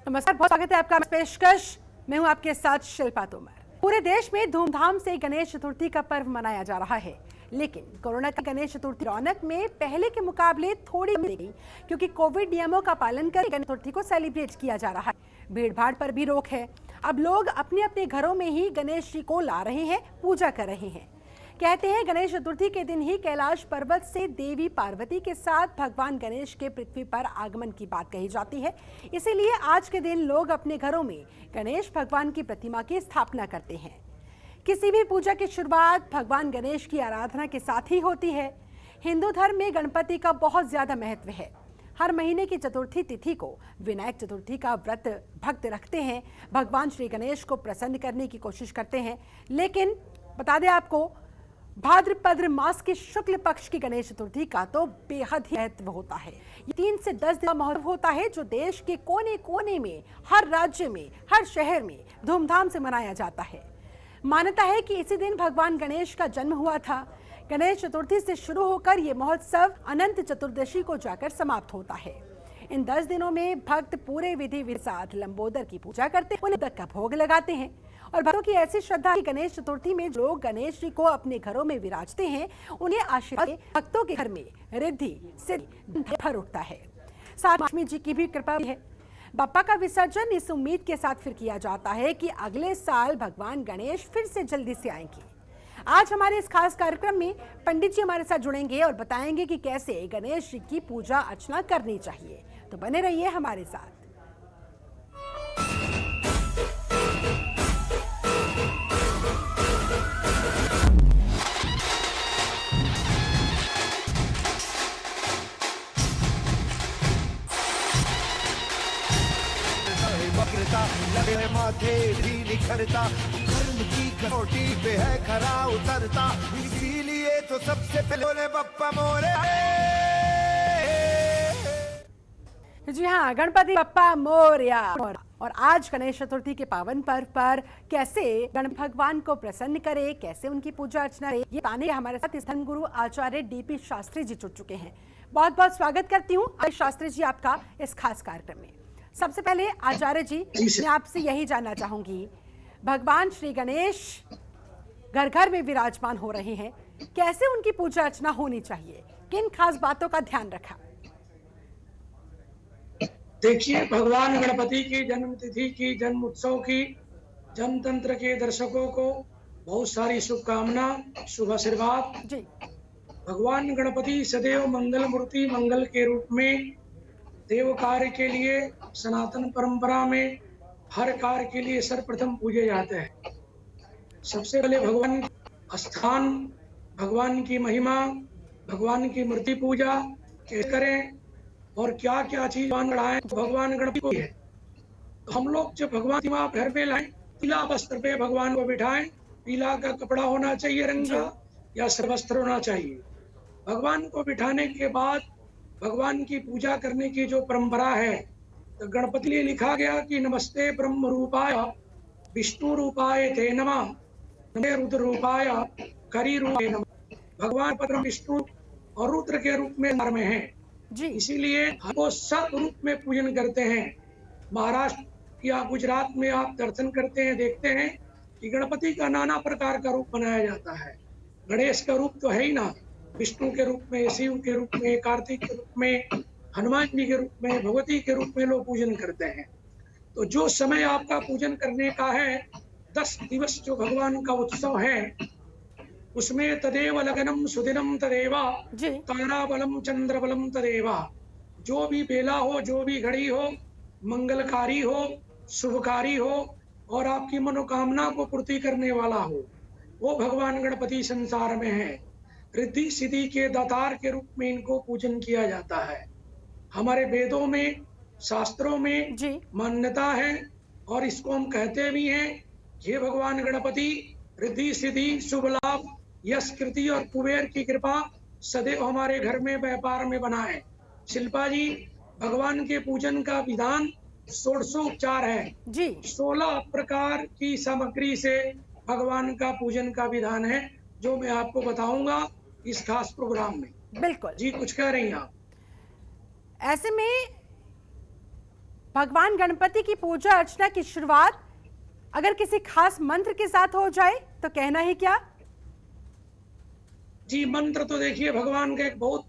नमस्कार, बहुत स्वागत है आपका पेशकश। मैं हूं आपके साथ शिल्पा तोमर। पूरे देश में धूमधाम से गणेश चतुर्थी का पर्व मनाया जा रहा है, लेकिन कोरोना का गणेश चतुर्थी रौनक में पहले के मुकाबले थोड़ी कमी गई, क्योंकि कोविड नियमों का पालन कर गणेश चतुर्थी को सेलिब्रेट किया जा रहा है। भीड़ भाड़ पर भी रोक है। अब लोग अपने अपने घरों में ही गणेश जी को ला रहे हैं, पूजा कर रहे हैं। कहते हैं गणेश चतुर्थी के दिन ही कैलाश पर्वत से देवी पार्वती के साथ भगवान गणेश के पृथ्वी पर आगमन की बात कही जाती है। इसीलिए आज के दिन लोग अपने घरों में गणेश भगवान की प्रतिमा की स्थापना करते हैं। किसी भी पूजा की शुरुआत भगवान गणेश की आराधना के साथ ही होती है। हिंदू धर्म में गणपति का बहुत ज्यादा महत्व है। हर महीने की चतुर्थी तिथि को विनायक चतुर्थी का व्रत भक्त रखते हैं, भगवान श्री गणेश को प्रसन्न करने की कोशिश करते हैं। लेकिन बता दें आपको, भाद्रपद मास के शुक्ल पक्ष की गणेश चतुर्थी का तो बेहद ही महत्व होता है। ये 3 से 10 दिन का महत्व होता है, जो देश के कोने कोने में, हर राज्य में, हर शहर में धूमधाम से मनाया जाता है। मान्यता है कि इसी दिन भगवान गणेश का जन्म हुआ था। गणेश चतुर्थी से शुरू होकर ये महोत्सव अनंत चतुर्दशी को जाकर समाप्त होता है। इन 10 दिनों में भक्त पूरे विधि के साथ लंबोदर की पूजा करते हैं, उन्हें का भोग लगाते हैं। और भक्तों की ऐसी श्रद्धा कि गणेश चतुर्थी में जो गणेश जी को अपने घरों में विराजते हैं, उन्हें आशीर्वाद भक्तों के घर में रिद्धि सिद्धि भर उठता है। साथ लक्ष्मी जी की भी कृपा है। बप्पा का विसर्जन इस उम्मीद के साथ फिर किया जाता है कि अगले साल भगवान गणेश फिर से जल्दी से आएंगे। आज हमारे इस खास कार्यक्रम में पंडित जी हमारे साथ जुड़ेंगे और बताएंगे कि कैसे गणेश जी की पूजा अर्चना करनी चाहिए। तो बने रहिए हमारे साथ। लगे माथे भी निखरता, कर्म की कसौटी पे है खरा उतरता, इसीलिए तो सबसे पहले बप्पा मोरे। जी हाँ, गणपति बप्पा मोरया। और आज गणेश चतुर्थी के पावन पर्व पर कैसे गणपति भगवान को प्रसन्न करे, कैसे उनकी पूजा अर्चना करे, ये बताने हमारे साथ धर्म गुरु आचार्य डीपी शास्त्री जी जुड़ चुके हैं। बहुत बहुत स्वागत करती हूँ शास्त्री जी आपका इस खास कार्यक्रम में। सबसे पहले आचार्य जी, मैं आपसे यही जानना चाहूंगी, भगवान श्री गणेश घर घर में विराजमान हो रहे हैं, कैसे उनकी पूजा अर्चना होनी चाहिए, किन खास बातों का ध्यान रखा? देखिए, भगवान गणपति की जन्म तिथि की, जन्म उत्सव की, जनतंत्र के दर्शकों को बहुत सारी शुभकामना, शुभ आशीर्वाद जी। भगवान गणपति सदैव मंगल मूर्ति, मंगल के रूप में देव कार्य के लिए सनातन परंपरा में हर कार्य के लिए सर्वप्रथम पूजे जाते हैं। सबसे पहले भगवान स्थान, भगवान की महिमा, भगवान की मूर्ति पूजा कैसे करें और क्या क्या चीज बढ़ाएं, भगवान गणपति को है। तो हम लोग जब भगवान की मां घर पे लाएं, पीला वस्त्र पे भगवान को बिठाएं। पीला का कपड़ा होना चाहिए रंग का, या सर्वस्त्र होना चाहिए। भगवान को बिठाने के बाद भगवान की पूजा करने की जो परंपरा है, तो गणपति लिए लिखा गया कि नमस्ते ब्रह्म रूपाय विष्णु रूपाय ते नमः, नमस्ते रुद्र रूपाय करी रूपाय नमः। भगवान ब्रह्म, विष्णु और रुद्र के रूप में हैं जी। इसीलिए हमको सब रूप में पूजन करते हैं। महाराष्ट्र या गुजरात में आप दर्शन करते हैं, देखते हैं कि गणपति का नाना प्रकार का रूप बनाया जाता है। गणेश का रूप तो है ही ना, विष्णु के रूप में, शिव के रूप में, कार्तिक के रूप में, हनुमान जी के रूप में, भगवती के रूप में लोग पूजन करते हैं। तो जो समय आपका पूजन करने का है, 10 दिवस जो भगवान का उत्सव है, उसमें तदेव लगनम सुदिनम तदेवा, ताराबलम चंद्रबलम तदेवा। जो भी बेला हो, जो भी घड़ी हो, मंगलकारी हो, शुभकारी हो और आपकी मनोकामना को पूर्ति करने वाला हो, वो भगवान गणपति संसार में है। रिद्धि सिद्धि के दातार के रूप में इनको पूजन किया जाता है। हमारे वेदों में, शास्त्रों में मान्यता है और इसको हम कहते भी हैं, ये भगवान गणपति रिद्धि सिद्धि, शुभ लाभ, यश कीर्ति और कुबेर की कृपा सदैव हमारे घर में, व्यापार में बनाए। शिल्पा जी, भगवान के पूजन का विधान 16 है जी। 16 प्रकार की सामग्री से भगवान का पूजन का विधान है, जो मैं आपको बताऊंगा इस खास प्रोग्राम में। बिल्कुल जी, कुछ कह रही हैं आप? ऐसे में भगवान गणपति की पूजा अर्चना की शुरुआत अगर किसी खास मंत्र के साथ हो जाए तो कहना ही क्या? जी, मंत्र तो देखिए भगवान का एक बहुत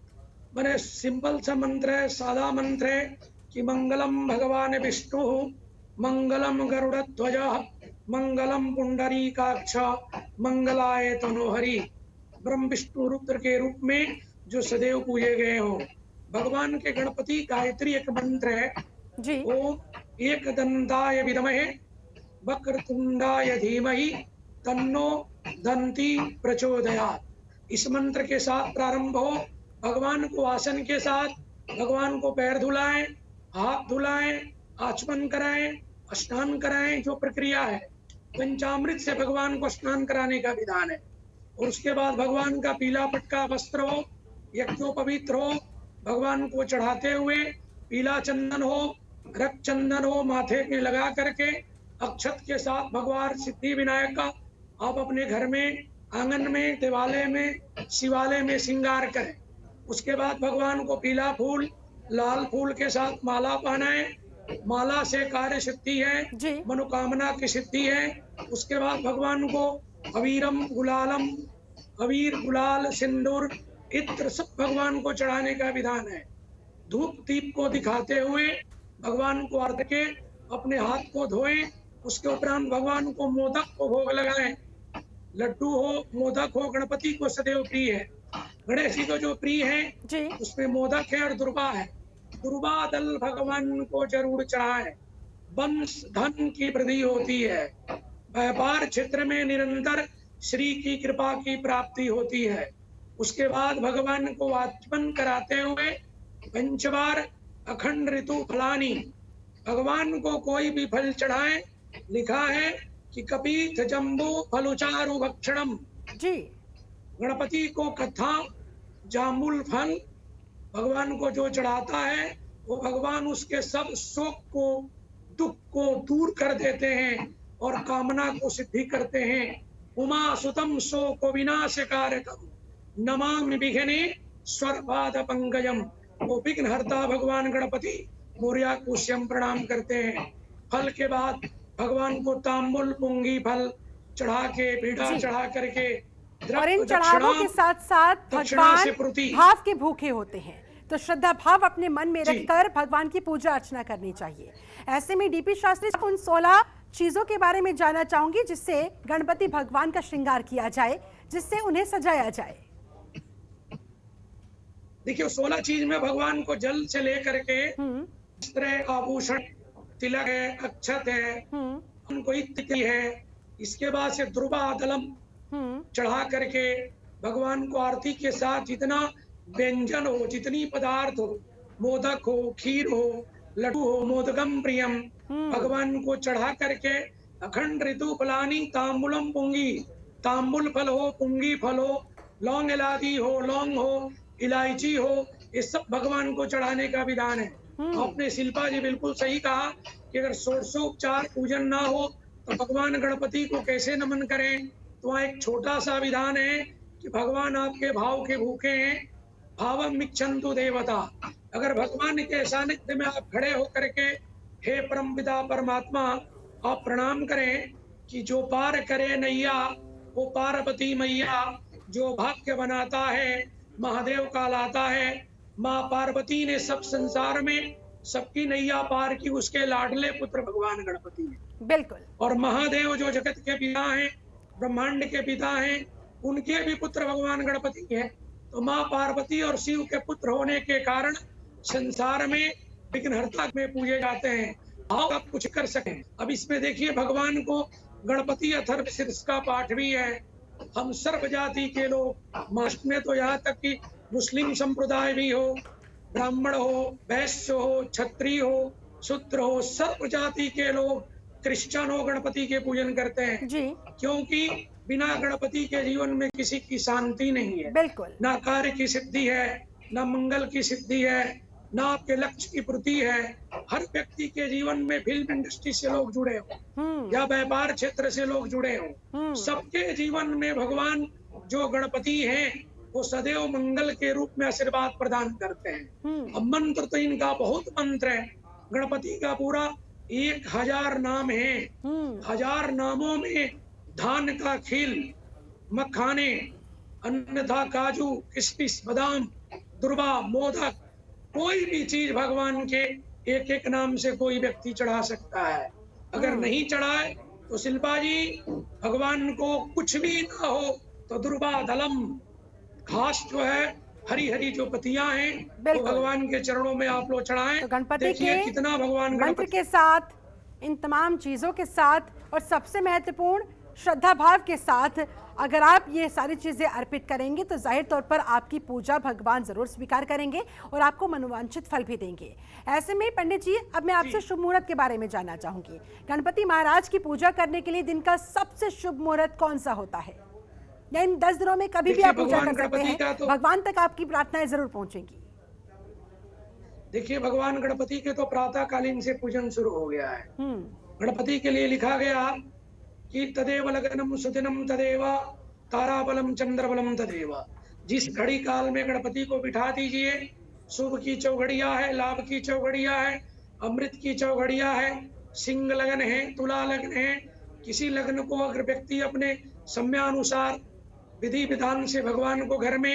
बड़े सिंपल सा मंत्र है, सादा मंत्र है कि मंगलम भगवान विष्णु, मंगलम गरुड़ध्वज, मंगलम पुंडरीकाक्ष, मंगलाय तनोहरि। ब्रह्म विष्णु रुद्र के रूप में जो सदैव पूजे गए हो। भगवान के गणपति गायत्री एक मंत्र है जी। ओम एकदंताय विद्महे वक्रतुंडाय धीमहि तन्नो दंती प्रचोदयात्। इस मंत्र के साथ प्रारंभ हो। भगवान को आसन के साथ भगवान को पैर धुलाएं, हाथ धुलाएं, आचमन कराएं, स्नान कराएं, जो प्रक्रिया है। पंचामृत से भगवान को स्नान कराने का विधान है। और उसके बाद भगवान का पीला पटका वस्त्र हो, यज्ञोपवीत हो, भगवान को चढ़ाते हुए पीला चंदन हो, रक्त चंदन हो, माथे में लगा करके अक्षत के साथ भगवान सिद्धि विनायक का आप अपने घर में, आंगन में, देवालय में, शिवालय में श्रृंगार करें। उसके बाद भगवान को पीला फूल, लाल फूल के साथ माला पहनाएं। माला से कार्य सिद्धि है, मनोकामना की सिद्धि है। उसके बाद भगवान को अबीरम गुलालम, अबीर गुलाल सिंदूर इत्र सब भगवान को चढ़ाने का विधान है। धूप दीप को दिखाते हुए भगवान को अर्घ के अपने हाथ को धोएं। उसके उपरांत भगवान को मोदक को भोग लगाएं। लड्डू हो, मोदक हो, गणपति को सदैव प्रिय है। गणेश जी को जो प्रिय है उसमें मोदक है और दुर्वा है। दुर्वा दल भगवान को जरूर चढ़ाएं। वंश धन की वृद्धि होती है। व्यापार क्षेत्र में निरंतर श्री की कृपा की प्राप्ति होती है। उसके बाद भगवान को आचमन कराते हुए पंचवार अखंड ऋतु फलानी, भगवान को कोई भी फल चढ़ाए। लिखा है कि कपीथ जम्बू फलुचारु भक्षणम जी। गणपति को कथा जामुल फल भगवान को जो चढ़ाता है वो भगवान उसके सब शोक को, दुख को दूर कर देते हैं और कामना को सिद्धि करते हैं। उमा सुतम शोक विनाशकारकम नमामि विघ्ने स्वरपाद पंकजम। वो विघ्न हरता भगवान गणपति मोरया को श्याम प्रणाम करते हैं। फल के बाद भगवान को तांबुल पुंगी फल चढ़ा के, पीढ़ा चढ़ा करके, और इन चढ़ावों के साथ साथ भगवान भाव के भूखे होते हैं, तो श्रद्धा भाव अपने मन में रखकर भगवान की पूजा अर्चना करनी चाहिए। ऐसे में डीपी शास्त्री, उन 16 चीजों के बारे में जानना चाहूंगी जिससे गणपति भगवान का श्रृंगार किया जाए, जिससे उन्हें सजाया जाए। देखिए 16 चीज में भगवान को जल से लेकर के वस्त्र, आभूषण, तिलक है, अक्षत है, उनको इत्यादि है। इसके बाद से द्रुवा दलम चढ़ा करके भगवान को आरती के साथ जितना व्यंजन हो, जितनी पदार्थ हो, मोदक हो, खीर हो, लड्डू हो, मोदकम प्रियम, भगवान को चढ़ा करके अखंड ऋतु फलानी तांबुलम पुंगी, तांबुल फल हो, पुंगी फल हो, लौंग इलायची हो, लौंग हो, इलायची हो, ये सब भगवान को चढ़ाने का विधान है। आपने शिल्पा जी बिल्कुल सही कहा कि अगर षोडशोपचार पूजन ना हो तो भगवान गणपति को कैसे नमन करें। तो वहाँ एक छोटा सा विधान है कि भगवान आपके भाव के भूखे हैं। भावम इच्छन्तु देवता। अगर भगवान के सानिध्य में आप खड़े होकर के हे परमपिता परमात्मा आप प्रणाम करें कि जो पार करे नैया वो पार्वती मैया, जो भाग्य बनाता है महादेव का लाता है। माँ पार्वती ने सब संसार में सबकी नैया पार की, उसके लाडले पुत्र भगवान गणपति हैं। बिल्कुल। और महादेव जो जगत के पिता हैं, ब्रह्मांड के पिता हैं, उनके भी पुत्र भगवान गणपति हैं। तो माँ पार्वती और शिव के पुत्र होने के कारण संसार में विघ्नहर्ता में पूजे जाते हैं। आप कुछ कर सकें। अब इसमें देखिए भगवान को गणपति अथर्वशीर्ष का पाठ भी है। हम सर्व जाति के लोग, मास्ट में तो यहाँ तक कि मुस्लिम संप्रदाय भी हो, ब्राह्मण हो, वैश्य हो, क्षत्रिय हो, शूद्र हो, सर्व जाति के लोग, क्रिश्चियन हो, गणपति के पूजन करते हैं जी। क्योंकि बिना गणपति के जीवन में किसी की शांति नहीं है। बिल्कुल। ना कार्य की सिद्धि है, ना मंगल की सिद्धि है, ना आपके लक्ष्य की पूर्ति है। हर व्यक्ति के जीवन में फिल्म इंडस्ट्री से लोग जुड़े हो या व्यापार क्षेत्र से लोग जुड़े हो, सबके जीवन में भगवान जो गणपति हैं वो सदैव मंगल के रूप में आशीर्वाद प्रदान करते हैं। अब मंत्र तो इनका बहुत मंत्र है। गणपति का पूरा 1000 नाम है। 1000 नामों में धान का खील, मखाने, अन्नथा काजू, किशमिश, बादाम, दुर्वा, मोदक, कोई भी चीज भगवान के एक एक नाम से कोई व्यक्ति चढ़ा सकता है। अगर नहीं चढ़ाए तो शिल्पा जी, भगवान को कुछ भी ना हो तो दुर्वा दलम, घास जो है, हरी हरी जो पत्तियां हैं, वो भगवान के चरणों में आप लोग चढ़ाएं। तो गणपति देखिए के कितना भगवान मंत्र के साथ, इन तमाम चीजों के साथ और सबसे महत्वपूर्ण श्रद्धा भाव के साथ अगर आप ये सारी चीजें अर्पित करेंगे तो जाहिर तौर पर आपकी पूजा भगवान जरूर स्वीकार करेंगे और आपको मनोवांछित फल भी देंगे। ऐसे में पंडित जी, अब मैं आपसे शुभ मुहूर्त के बारे में जानना चाहूंगी। गणपति महाराज की पूजा करने के लिए दिन का सबसे शुभ मुहूर्त कौन सा होता है, या इन 10 दिनों में कभी भी आप पूजा कर सकते हैं, भगवान तक आपकी प्रार्थनाएं जरूर पहुंचेंगी? देखिए, भगवान गणपति के तो प्रातः कालीन से पूजन शुरू हो गया है। गणपति के लिए लिखा गया कि तदेव लग्नम सुदिनम तदेव ताराबलम चंद्रबलम तदेव। जिस घड़ी काल में गणपति को बिठा दीजिए, शुभ की चौघड़िया है, लाभ की चौघड़िया है, अमृत की चौघड़िया है, सिंह लगन है, तुला लगन है, किसी लग्न को अगर व्यक्ति अपने समयानुसार विधि विधान से भगवान को घर में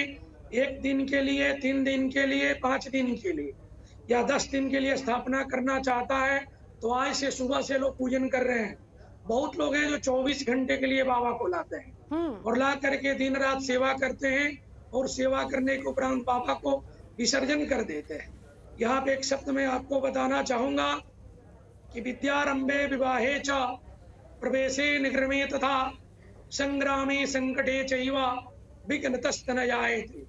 1 दिन के लिए, 3 दिन के लिए, 5 दिन के लिए या 10 दिन के लिए स्थापना करना चाहता है तो आज से सुबह से लोग पूजन कर रहे हैं। बहुत लोग हैं जो 24 घंटे के लिए बाबा को लाते हैं और ला करके दिन रात सेवा करते हैं और सेवा करने के उपरांत बाबा को विसर्जन कर देते हैं। यहाँ पे एक शब्द मैं आपको बताना चाहूंगा कि विद्यारंभे विवाहे च प्रवेशे निगमे तथा संग्रामे संकटे चैव विघ्नतस्तनयायते।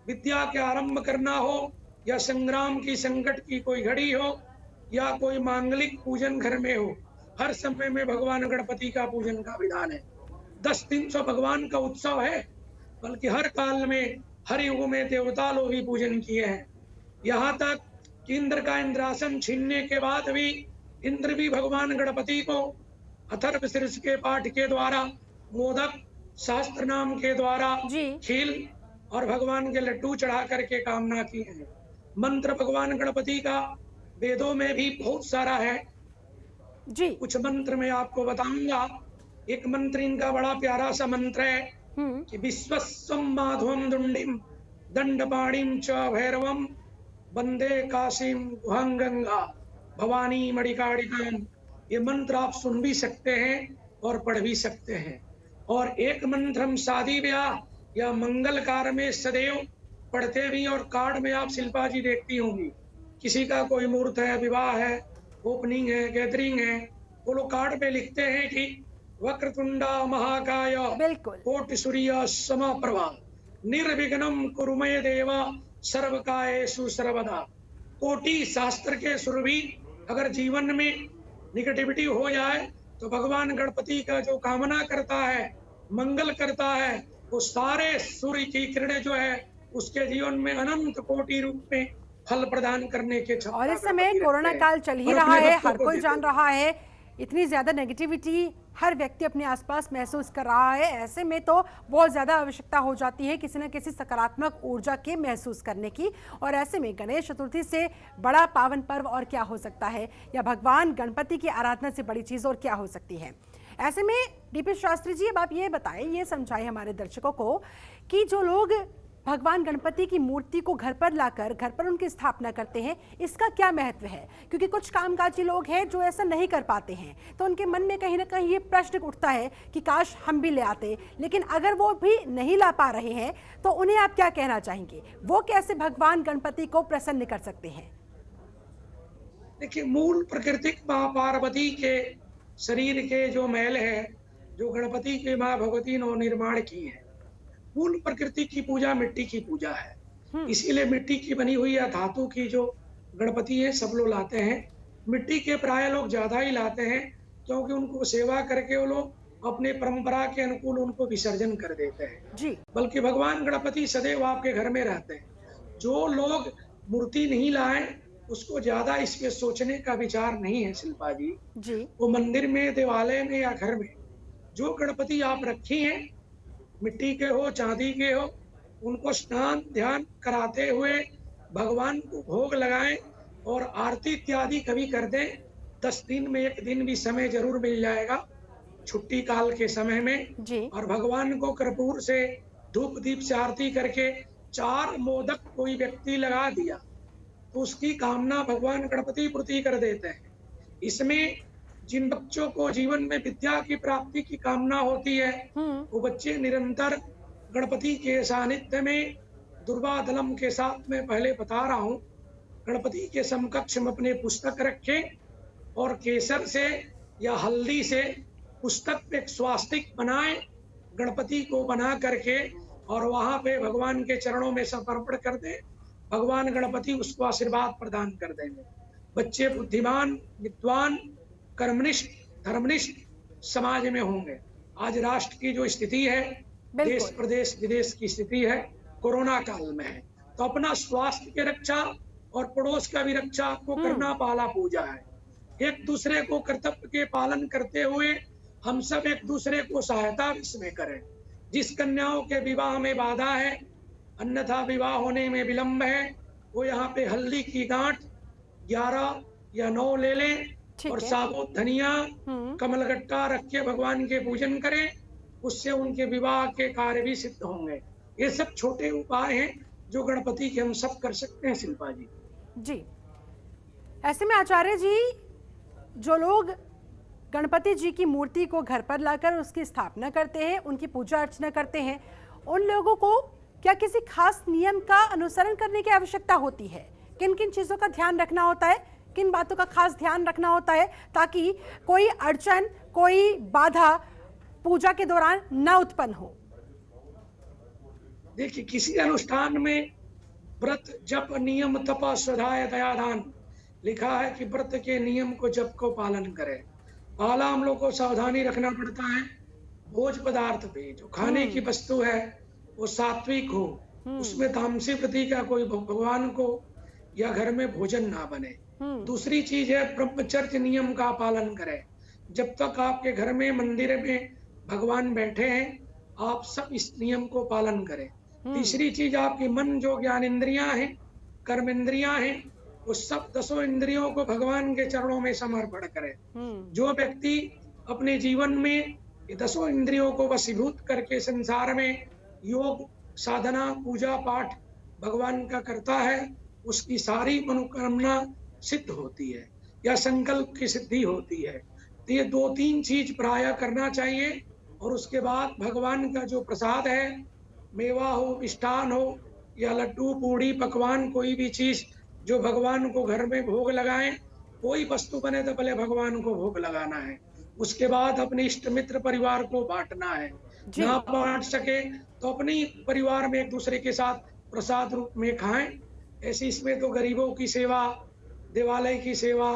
विद्या के आरंभ करना हो या संग्राम की, संकट की कोई घड़ी हो या कोई मांगलिक पूजन घर में हो, हर समय में भगवान गणपति का पूजन का विधान है। 10 दिन तो भगवान का उत्सव है, बल्कि हर काल में, हर युग में देवता लोग भी पूजन किए हैं। यहाँ तक कि इंद्र का इंद्रासन छीनने के बाद भी इंद्र भी भगवान गणपति को अथर्वशीर्ष के पाठ के द्वारा, मोदक, शास्त्र नाम के द्वारा खील और भगवान के लड्डू चढ़ा करके कामना की है। मंत्र भगवान गणपति का वेदों में भी बहुत सारा है जी। कुछ मंत्र मैं आपको बताऊंगा। एक मंत्र इनका बड़ा प्यारा सा मंत्र है कि विश्वस्वम माधवम दुंडिम दंडपाणिम च भैरवम वंदे काशीम गुहां गंगा भवानी मणिकाणिकाम। ये मंत्र आप सुन भी सकते हैं और पढ़ भी सकते हैं। और एक मंत्र हम शादी ब्याह या मंगल कार्य में सदैव पढ़ते भी, और कार्ड में आप शिल्पा जी देखती होंगी, किसी का कोई मुहूर्त है, विवाह है, ओपनिंग है, गैदरिंग है, वो लोग कार्ड पे लिखते हैं कि वक्रतुंडा महाकाय कोटि सूर्य समप्रभा निर्विघ्नं कुरु मे देवा सर्वकायेषु सर्वदा। कोटि शास्त्र के सुर भी अगर जीवन में निगेटिविटी हो जाए तो भगवान गणपति का जो कामना करता है, मंगल करता है, वो सारे सूर्य की किरणें जो है उसके जीवन में अनंत कोटि रूप में फल प्रदान करने के। और इस समय कोरोना काल चल ही रहा है, हर कोई जान रहा है, इतनी ज्यादा नेगेटिविटी हर व्यक्ति अपने आसपास महसूस कर रहा है। ऐसे में तो बहुत ज्यादा आवश्यकता हो जाती है किसी न किसी सकारात्मक ऊर्जा के महसूस करने की। और ऐसे में गणेश चतुर्थी से बड़ा पावन पर्व और क्या हो सकता है, या भगवान गणपति की आराधना से बड़ी चीज और क्या हो सकती है। ऐसे में डीपी शास्त्री जी, अब आप ये बताएं, ये समझाएं हमारे दर्शकों को कि जो लोग भगवान गणपति की मूर्ति को घर पर लाकर घर पर उनकी स्थापना करते हैं, इसका क्या महत्व है? क्योंकि कुछ कामकाजी लोग हैं जो ऐसा नहीं कर पाते हैं, तो उनके मन में कहीं ना कहीं ये प्रश्न उठता है कि काश हम भी ले आते। लेकिन अगर वो भी नहीं ला पा रहे हैं तो उन्हें आप क्या कहना चाहेंगे, वो कैसे भगवान गणपति को प्रसन्न कर सकते हैं? देखिए, मूल प्राकृतिक माँ पार्वती के शरीर के जो मैल है, जो गणपति के माँ भगवती ने निर्माण की है, मूल प्रकृति की पूजा मिट्टी की पूजा है। इसीलिए मिट्टी की बनी हुई या धातु की जो गणपति है सब लोग लाते हैं। मिट्टी के प्राय लोग ज्यादा ही लाते हैं, क्योंकि उनको सेवा करके वो लोग अपने परंपरा के अनुकूल उनको विसर्जन कर देते हैं जी। बल्कि भगवान गणपति सदैव आपके घर में रहते हैं। जो लोग मूर्ति नहीं लाए उसको ज्यादा इसमें सोचने का विचार नहीं है शिल्पा जी। वो मंदिर में, देवालय में या घर में जो गणपति आप रखी हैं, मिट्टी के हो, चांदी के हो, उनको स्नान ध्यान कराते हुए भगवान को भोग लगाएं, और आरती इत्यादि कभी कर दें, 10 दिन में 1 दिन भी समय जरूर मिल जाएगा छुट्टी काल के समय में। जी। और भगवान को कर्पूर से धूप दीप से आरती करके 4 मोदक कोई व्यक्ति लगा दिया तो उसकी कामना भगवान गणपति पूर्ति कर देते हैं। इसमें जिन बच्चों को जीवन में विद्या की प्राप्ति की कामना होती है वो बच्चे निरंतर गणपति के सानिध्य में दुर्वादलम के साथ में पहले बता रहा हूँ, गणपति के समकक्ष में अपने पुस्तक रखें और केसर से या हल्दी से पुस्तक पे एक स्वास्तिक बनाए, गणपति को बना करके और वहां पे भगवान के चरणों में समर्पण कर दे। भगवान गणपति उसको आशीर्वाद प्रदान कर देंगे। बच्चे बुद्धिमान, विद्वान, कर्मनिष्ठ, धर्मनिष्ठ समाज में होंगे। आज राष्ट्र की जो स्थिति है, देश प्रदेश विदेश की स्थिति है, कोरोना काल में है, तो अपना स्वास्थ्य की रक्षा और पड़ोस का भी रक्षा आपको करना पाला पूजा है। एक दूसरे को कर्तव्य के पालन करते हुए हम सब एक दूसरे को सहायता इसमें करें। जिस कन्याओं के विवाह में बाधा है, अन्यथा विवाह होने में विलंब है, वो यहाँ पे हल्दी की गांठ 11 या 9 ले लें और साबुत धनिया, कमलगट्टा रख के भगवान के पूजन करें, उससे उनके विवाह के कार्य भी सिद्ध होंगे। ये सब छोटे उपाय हैं जो गणपति के हम सब कर सकते हैं शिल्पा जी। जी, ऐसे में आचार्य जी, जो लोग गणपति जी की मूर्ति को घर पर लाकर उसकी स्थापना करते हैं, उनकी पूजा अर्चना करते हैं, उन लोगों को क्या किसी खास नियम का अनुसरण करने की आवश्यकता होती है? किन किन चीज़ों का ध्यान रखना होता है, किन बातों का खास ध्यान रखना होता है ताकि कोई अड़चन, कोई बाधा पूजा के दौरान न उत्पन्न हो? देखिए, किसी अनुष्ठान में व्रत जप नियम तप स्वाध्याय दयादान लिखा है कि व्रत के नियम को जप को पालन करें। पहला हम लोग को सावधानी रखना पड़ता है, भोज पदार्थ पे जो खाने की वस्तु है वो सात्विक हो, उसमें तामसी प्रति का कोई भगवान को या घर में भोजन ना बने। दूसरी चीज है ब्रह्मचर्य नियम का पालन करें। जब तक आपके घर में मंदिर में भगवान बैठे हैं, आप सब इस नियम को पालन करें। तीसरी चीज, आपकी मन जो ज्ञान इंद्रियां हैं, कर्म इंद्रियां हैं, वो सब 10 इंद्रियों को भगवान के चरणों में समर्पण करें। जो व्यक्ति अपने जीवन में ये 10 इंद्रियों को वशीभूत करके संसार में योग साधना पूजा पाठ भगवान का करता है, उसकी सारी मनोकामना सिद्ध होती है या संकल्प की सिद्धि होती है। तो ये 2-3 चीज प्राय करना चाहिए। और उसके बाद भगवान का जो प्रसाद है, मेवा हो, मिष्ठान हो या लड्डू पूड़ी पकवान, कोई भी चीज जो भगवान को घर में भोग लगाएं, कोई वस्तु बने तो पहले भगवान को भोग लगाना है, उसके बाद अपने इष्ट मित्र परिवार को बांटना है। ना बांट सके तो अपनी परिवार में एक दूसरे के साथ प्रसाद रूप में खाएं। ऐसे इसमें तो गरीबों की सेवा, देवालय की सेवा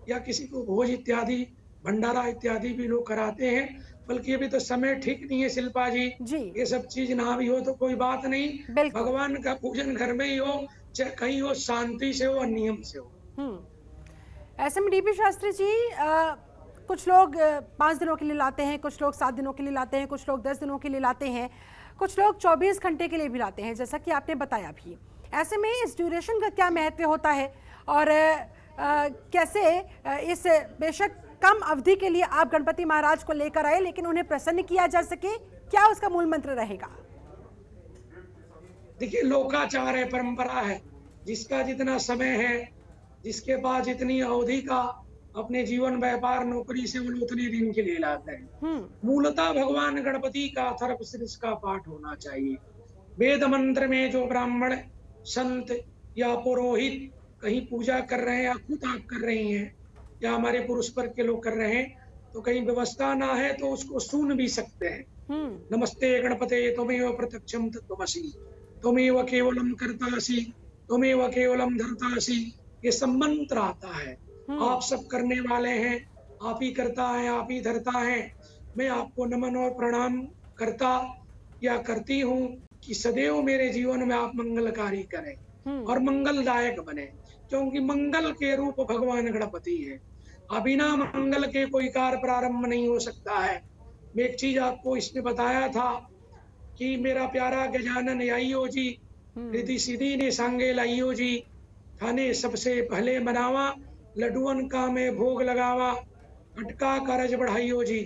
या किसी को भोज इत्यादि भंडारा इत्यादि भी लोग कराते हैं। बल्कि अभी तो समय ठीक नहीं है शिल्पा जी, ये सब चीज ना भी हो तो कोई बात नहीं, भगवान का पूजन घर में ही हो, चाहे कहीं हो, शांति से हो और नियम से हो। ऐसे में डीपी शास्त्री जी, कुछ लोग 5 दिनों के लिए लाते हैं, कुछ लोग 7 दिनों के लिए लाते हैं, कुछ लोग 10 दिनों के लिए लाते हैं, कुछ लोग 24 घंटे के लिए भी लाते हैं, जैसा कि आपने बताया भी। ऐसे में इस ड्यूरेशन का क्या महत्व होता है और कैसे इस बेशक कम अवधि के लिए आप गणपति महाराज को लेकर आए लेकिन उन्हें प्रसन्न किया जा सके, क्या उसका मूल मंत्र रहेगा? देखिए, लोकाचार है, परंपरा है, जिसका जितना समय है, जिसके पास जितनी अवधि का अपने जीवन व्यापार नौकरी से वो उतने दिन के लिए लाते हैं। मूलतः भगवान गणपति का अथर्वशीर्ष का पाठ होना चाहिए। वेद मंत्र में जो ब्राह्मण संत या पुरोहित कहीं पूजा कर रहे हैं या खुद आप कर रही हैं या हमारे पुरुष वर्ग के लोग कर रहे हैं, तो कहीं व्यवस्था ना है तो उसको सुन भी सकते हैं। नमस्ते गणपते त्वमेव प्रत्यक्षम तत्त्वमसि, त्वमेव केवलम कर्तासि, त्वमेव केवलम धर्तासि, ये सब मंत्र आता है। आप सब करने वाले हैं, आप ही करता है, आप ही धरता है। मैं आपको नमन और प्रणाम करता या करती हूँ कि सदैव मेरे जीवन में आप मंगलकारी करें और मंगलदायक बने, क्योंकि मंगल के रूप भगवान गणपति है। बिना मंगल के कोई कार्य प्रारंभ नहीं हो सकता है। मैं एक चीज आपको इसमें बताया था कि मेरा प्यारा गजानन आइयो जी, रिद्धि सिद्धि ने सांगे लाइयो जी, थाने सबसे पहले मनावा, लड्डुअन का में भोग लगावा, अटका कारज बढ़ाइयो जी।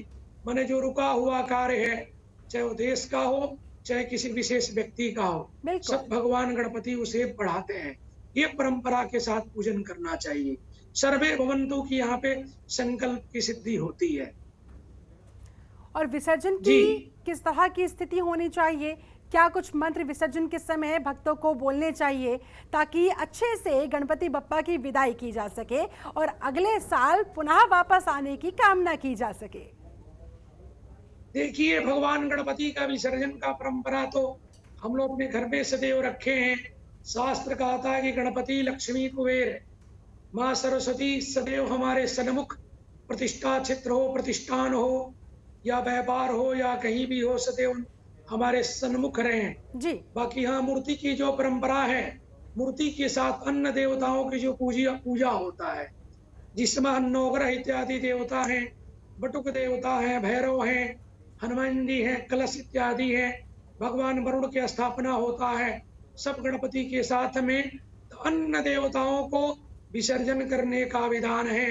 माने जो रुका हुआ कार्य है, चाहे वो देश का हो, चाहे किसी विशेष व्यक्ति का हो, बिल्कुल। सब भगवान गणपति उसे बढ़ाते हैं। ये परंपरा के साथ पूजन करना चाहिए। सर्वे भवन्तु की यहाँ पे संकल्प की सिद्धि होती है। और विसर्जन की जी। किस तरह की स्थिति होनी चाहिए? क्या कुछ मंत्र विसर्जन के समय भक्तों को बोलने चाहिए ताकि अच्छे से गणपति बप्पा की विदाई की जा सके और अगले साल पुनः वापस आने की कामना की जा सके? देखिए, भगवान गणपति का विसर्जन का परंपरा तो हम लोग अपने घर में सदैव रखे हैं। शास्त्र कहता है कि गणपति लक्ष्मी कुबेर माँ सरस्वती सदैव हमारे सन्मुख, प्रतिष्ठा क्षेत्र हो, प्रतिष्ठान हो या व्यापार हो या कहीं भी हो, सदैव हमारे सन्मुख रहे। जी। बाकी हाँ, मूर्ति की जो परंपरा है, मूर्ति के साथ अन्य देवताओं की जो पूजा होता है, जिसमें अन्नोग्रह इत्यादि देवता हैं, बटुक देवता हैं, भैरव हैं, हनुमान जी हैं, कलश इत्यादि हैं, भगवान वरुण की स्थापना होता है, सब गणपति के साथ में। तो अन्य देवताओं को विसर्जन करने का विधान है।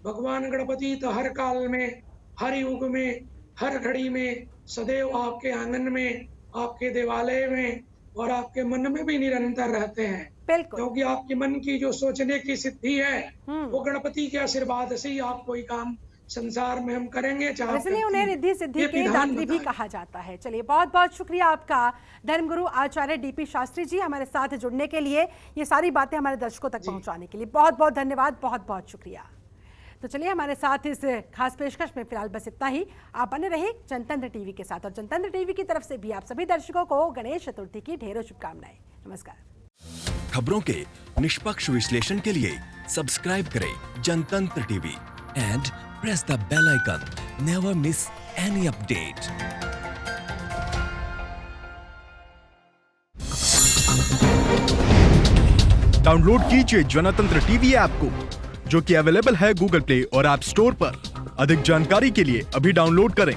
भगवान गणपति तो हर काल में, हर युग में, हर घड़ी में सदैव आपके आंगन में, आपके देवालय में और आपके मन में भी निरंतर रहते हैं। बिल्कुल। क्योंकि आपके मन की जो सोचने की सिद्धि है, वो गणपति के आशीर्वाद से ही आप कोई काम संसार में हम करेंगे। इसलिए उन्हें रिद्धि सिद्धि के दात्री भी कहा जाता है। चलिए, बहुत बहुत शुक्रिया आपका धर्मगुरु आचार्य डीपी शास्त्री जी, हमारे साथ जुड़ने के लिए, ये सारी बातें हमारे दर्शकों तक पहुंचाने के लिए बहुत बहुत धन्यवाद, बहुत बहुत शुक्रिया। तो चलिए, हमारे साथ इस खास पेशकश में फिलहाल बस इतना ही। आप बने रहिए जनतंत्र टीवी के साथ और जनतंत्र टीवी की तरफ से भी आप सभी दर्शकों को गणेश चतुर्थी की ढेरों शुभकामनाएं। नमस्कार। खबरों के निष्पक्ष विश्लेषण के लिए सब्सक्राइब करें Jantantra TV and press the bell icon. Never miss any update. Download कीजिए जनतंत्र टीवी ऐप को, जो कि अवेलेबल है गूगल प्ले और ऐप स्टोर पर। अधिक जानकारी के लिए अभी डाउनलोड करें।